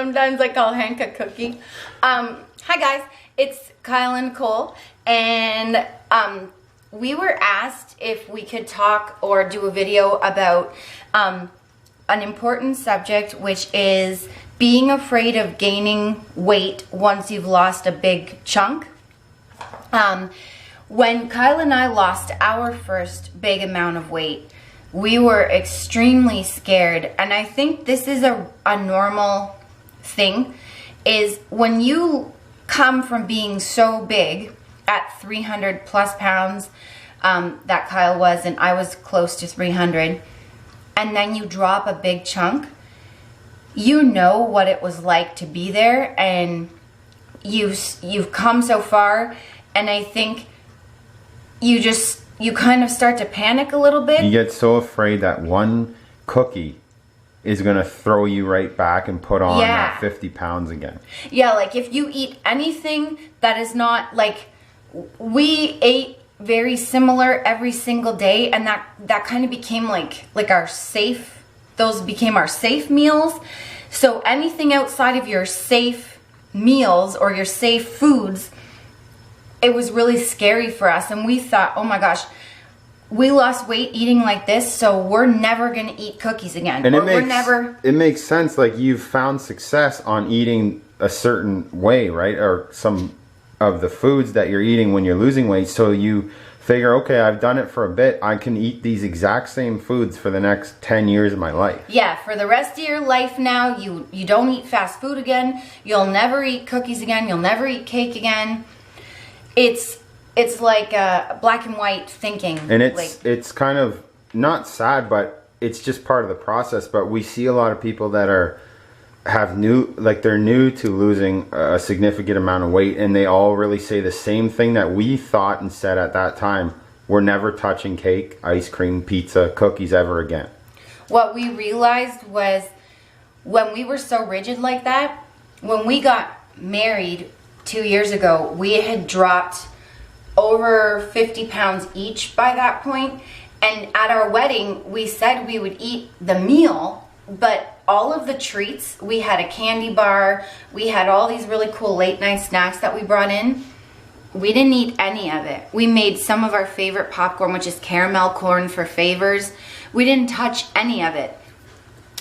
Sometimes I call Hank a cookie. Hi guys, it's Kyle and Nicole, and we were asked if we could talk or do a video about an important subject, which is being afraid of gaining weight once you've lost a big chunk. When Kyle and I lost our first big amount of weight, we were extremely scared, and I think this is a normal thing, is when you come from being so big at 300 plus pounds that Kyle was, and I was close to 300, and then you drop a big chunk, you know what it was like to be there, and you've come so far, and I think you kind of start to panic a little bit. You get so afraid that one cookie is going to throw you right back and put on that 50 pounds again. Yeah, like if you eat anything that is not, like, we ate very similar every single day, and that kind of became like our safe, those became our safe meals. So anything outside of your safe meals or your safe foods, it was really scary for us, and we thought, oh my gosh, we lost weight eating like this, so we're never gonna eat cookies again. And it makes sense, like you've found success on eating a certain way, right? Or some of the foods that you're eating when you're losing weight, so you figure, okay, I've done it for a bit, I can eat these exact same foods for the next 10 years of my life. Yeah, for the rest of your life now, you don't eat fast food again, you'll never eat cookies again, you'll never eat cake again. It's like black and white thinking. And it's kind of not sad, but it's just part of the process. But we see a lot of people that they're new to losing a significant amount of weight, and they all really say the same thing that we thought and said at that time. We're never touching cake, ice cream, pizza, cookies ever again. What we realized was when we were so rigid like that, when we got married 2 years ago, we had dropped over 50 pounds each by that point, and at our wedding we said we would eat the meal, but all of the treats, we had a candy bar, we had all these really cool late night snacks that we brought in, we didn't eat any of it. We made some of our favorite popcorn, which is caramel corn for favors. We didn't touch any of it.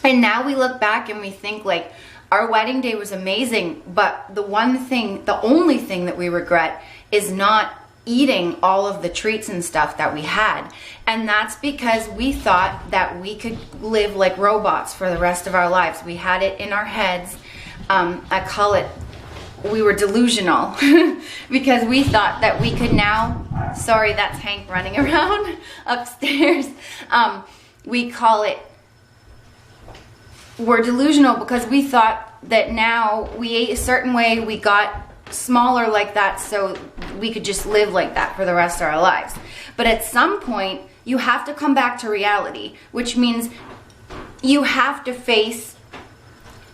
And now we look back and we think, like, our wedding day was amazing, but the only thing that we regret is not eating all of the treats and stuff that we had. And that's because we thought that we could live like robots for the rest of our lives. We had it in our heads. I call it, we were delusional because we thought that we could now, sorry, that's Hank running around upstairs. We call it, we're delusional because we thought that now we ate a certain way, we got smaller like that, so we could just live like that for the rest of our lives. But at some point, you have to come back to reality, which means you have to face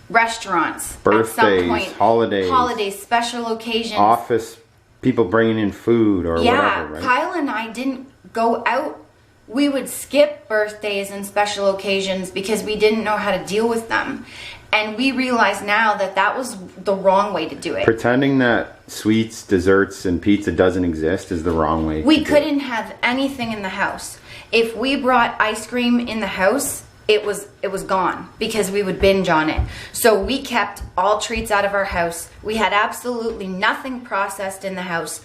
restaurants, birthdays, at some point, holidays, special occasions, office, people bringing in food or whatever, right? Kyle and I didn't go out. We would skip birthdays and special occasions because we didn't know how to deal with them. And we realize now that that was the wrong way to do it. Pretending that sweets, desserts, and pizza doesn't exist is the wrong way to do it. We couldn't have anything in the house. If we brought ice cream in the house, it was gone because we would binge on it. So we kept all treats out of our house. We had absolutely nothing processed in the house.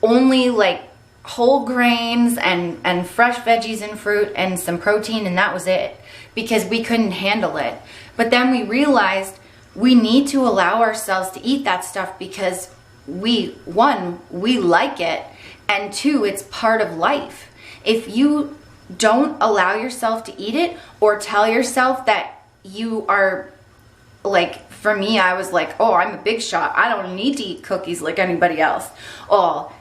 Only like whole grains and fresh veggies and fruit and some protein, and that was it, because we couldn't handle it. But then we realized we need to allow ourselves to eat that stuff because we like it, and two, it's part of life. If you don't allow yourself to eat it or tell yourself that you are, like, for me, I was like, oh, I'm a big shot, I don't need to eat cookies like anybody else. Oh,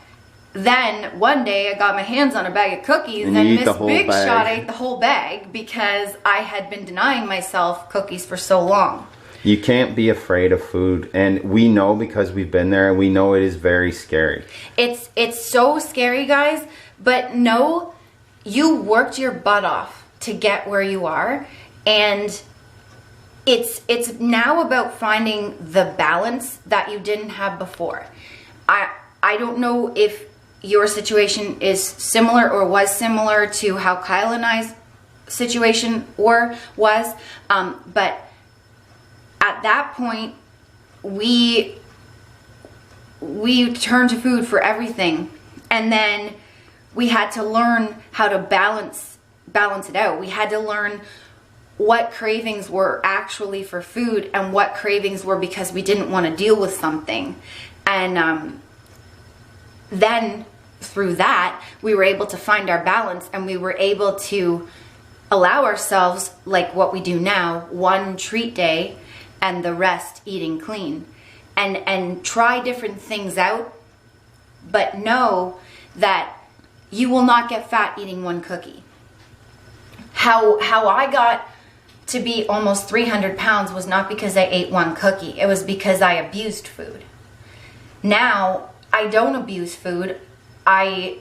then one day I got my hands on a bag of cookies and Miss Big Shot ate the whole bag because I had been denying myself cookies for so long. You can't be afraid of food, and we know because we've been there, and we know it is very scary. It's so scary, guys, but no, you worked your butt off to get where you are, and it's now about finding the balance that you didn't have before. I don't know if your situation is similar or was similar to how Kyle and I's situation was, but at that point we turned to food for everything, and then we had to learn how to balance it out. We had to learn what cravings were actually for food and what cravings were because we didn't want to deal with something. And then through that, we were able to find our balance, and we were able to allow ourselves, like what we do now, one treat day and the rest eating clean, and try different things out, but know that you will not get fat eating one cookie. How I got to be almost 300 pounds was not because I ate one cookie. It was because I abused food. Now, I don't abuse food. I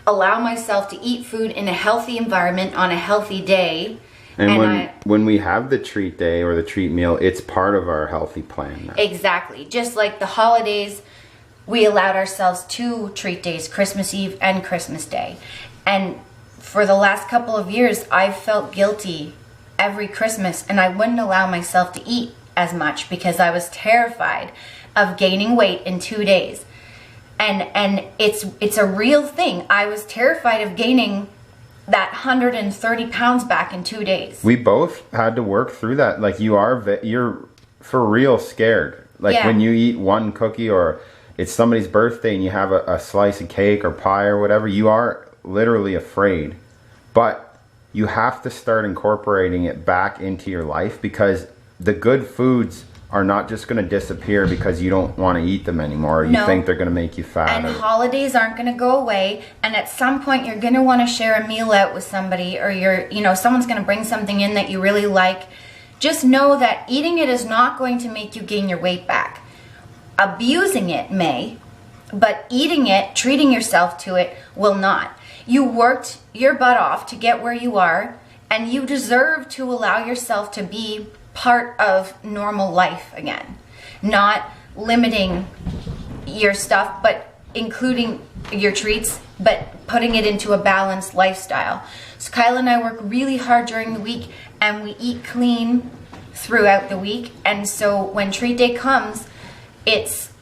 allow myself to eat food in a healthy environment on a healthy day. And when we have the treat day or the treat meal, it's part of our healthy plan now. Exactly. Just like the holidays, we allowed ourselves 2 treat days, Christmas Eve and Christmas Day. And for the last couple of years, I've felt guilty every Christmas, and I wouldn't allow myself to eat as much because I was terrified of gaining weight in 2 days. And it's a real thing. I was terrified of gaining that 130 pounds back in 2 days. We both had to work through that. Like, you're for real scared. Like, when you eat one cookie or it's somebody's birthday and you have a slice of cake or pie or whatever, you are literally afraid. But you have to start incorporating it back into your life, because the good foods are not just going to disappear because you don't want to eat them anymore, or you think they're going to make you fat. And holidays aren't going to go away, and at some point you're going to want to share a meal out with somebody, or someone's going to bring something in that you really like. Just know that eating it is not going to make you gain your weight back. Abusing it may, but eating it, treating yourself to it, will not. You worked your butt off to get where you are, and you deserve to allow yourself to be part of normal life again. Not limiting your stuff, but including your treats, but putting it into a balanced lifestyle. So Kyle and I work really hard during the week, and we eat clean throughout the week. And so when treat day comes, it's,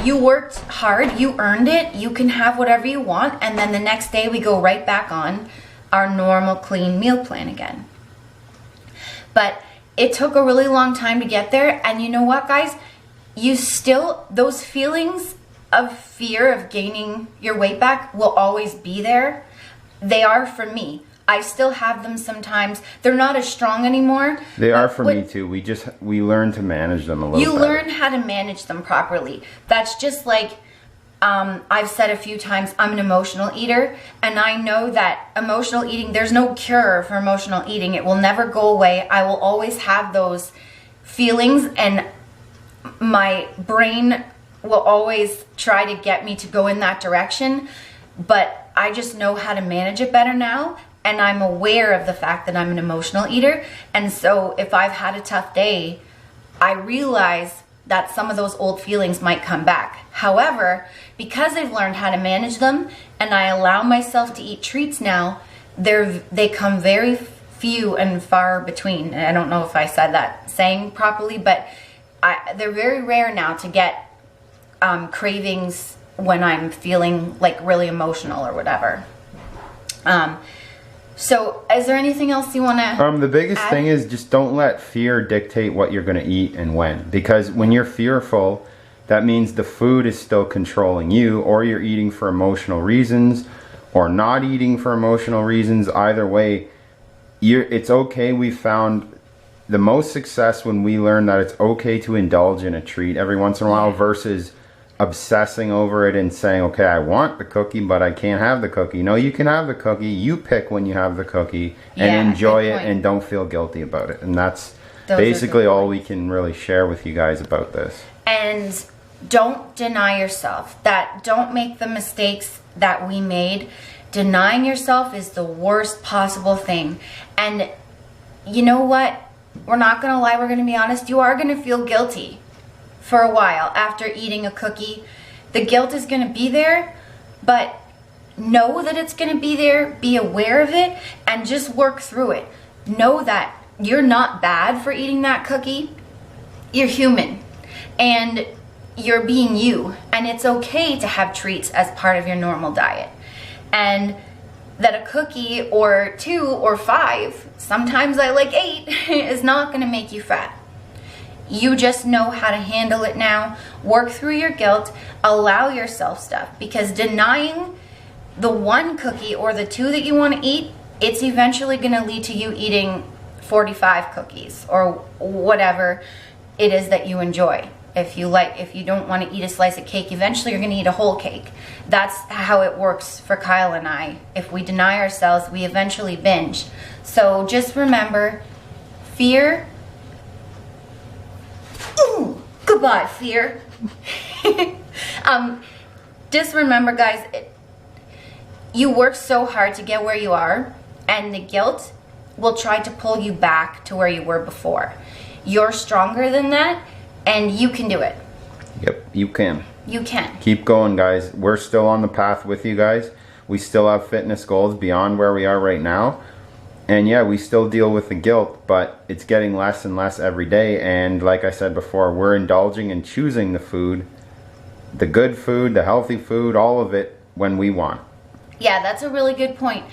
you worked hard, you earned it, you can have whatever you want, and then the next day we go right back on our normal clean meal plan again. But it took a really long time to get there, and you know what, guys? Those feelings of fear of gaining your weight back will always be there. They are for me. I still have them sometimes. They're not as strong anymore. They are for me too. We learn to manage them a little better. You learn how to manage them properly. That's just like, I've said a few times, I'm an emotional eater, and I know that emotional eating, there's no cure for emotional eating. It will never go away. I will always have those feelings, and my brain will always try to get me to go in that direction, but I just know how to manage it better now, and I'm aware of the fact that I'm an emotional eater. And so if I've had a tough day, I realize that some of those old feelings might come back. However, because I've learned how to manage them and I allow myself to eat treats now, they come very few and far between. And I don't know if I said that saying properly, but they're very rare now to get cravings when I'm feeling like really emotional or whatever. So is there anything else you want to the biggest thing is just don't let fear dictate what you're going to eat and when. Because when you're fearful, that means the food is still controlling you, or you're eating for emotional reasons, or not eating for emotional reasons. Either way, it's okay. We found the most success when we learn that it's okay to indulge in a treat every once in a while versus obsessing over it and saying, okay, I want the cookie, but I can't have the cookie. No, you can have the cookie. You pick when you have the cookie and enjoy it, and don't feel guilty about it. And that's basically all we can really share with you guys about this. And don't deny yourself. Don't make the mistakes that we made. Denying yourself is the worst possible thing. And you know what? we're not gonna lie, we're gonna be honest, you are gonna feel guilty for a while after eating a cookie. The guilt is gonna be there, but know that it's gonna be there, be aware of it, and just work through it. Know that you're not bad for eating that cookie. You're human, and you're being you, and it's okay to have treats as part of your normal diet. And that a cookie or 2 or 5, sometimes I like 8, is not gonna make you fat. You just know how to handle it now. Work through your guilt, allow yourself stuff, because denying the 1 cookie or the 2 that you wanna eat, it's eventually gonna lead to you eating 45 cookies or whatever it is that you enjoy. If you don't want to eat a slice of cake, eventually you're going to eat a whole cake. That's how it works for Kyle and I. If we deny ourselves, we eventually binge. So just remember, fear. Ooh, goodbye, fear. Just remember, guys, you work so hard to get where you are, and the guilt will try to pull you back to where you were before. You're stronger than that, and you can do it. Yep, you can. You can. Keep going, guys. We're still on the path with you guys. We still have fitness goals beyond where we are right now. And yeah, we still deal with the guilt, but it's getting less and less every day. And like I said before, we're indulging and choosing the food, the good food, the healthy food, all of it when we want. Yeah, that's a really good point.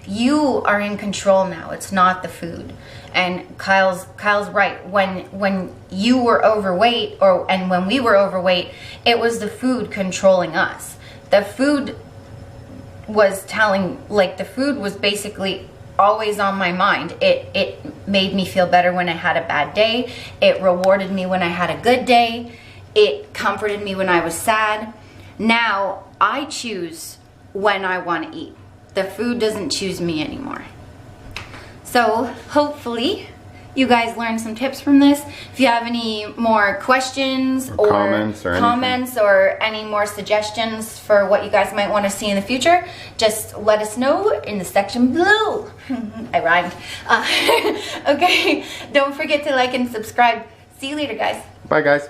You are in control now. It's not the food. And Kyle's right. When you were overweight, and when we were overweight, it was the food controlling us. The food was basically always on my mind. It made me feel better when I had a bad day. It rewarded me when I had a good day. It comforted me when I was sad. Now I choose when I want to eat. The food doesn't choose me anymore. So hopefully you guys learned some tips from this. If you have any more questions or comments or any more suggestions for what you guys might want to see in the future, just let us know in the section below. I rhymed. Okay, don't forget to like and subscribe. See you later, guys. Bye, guys.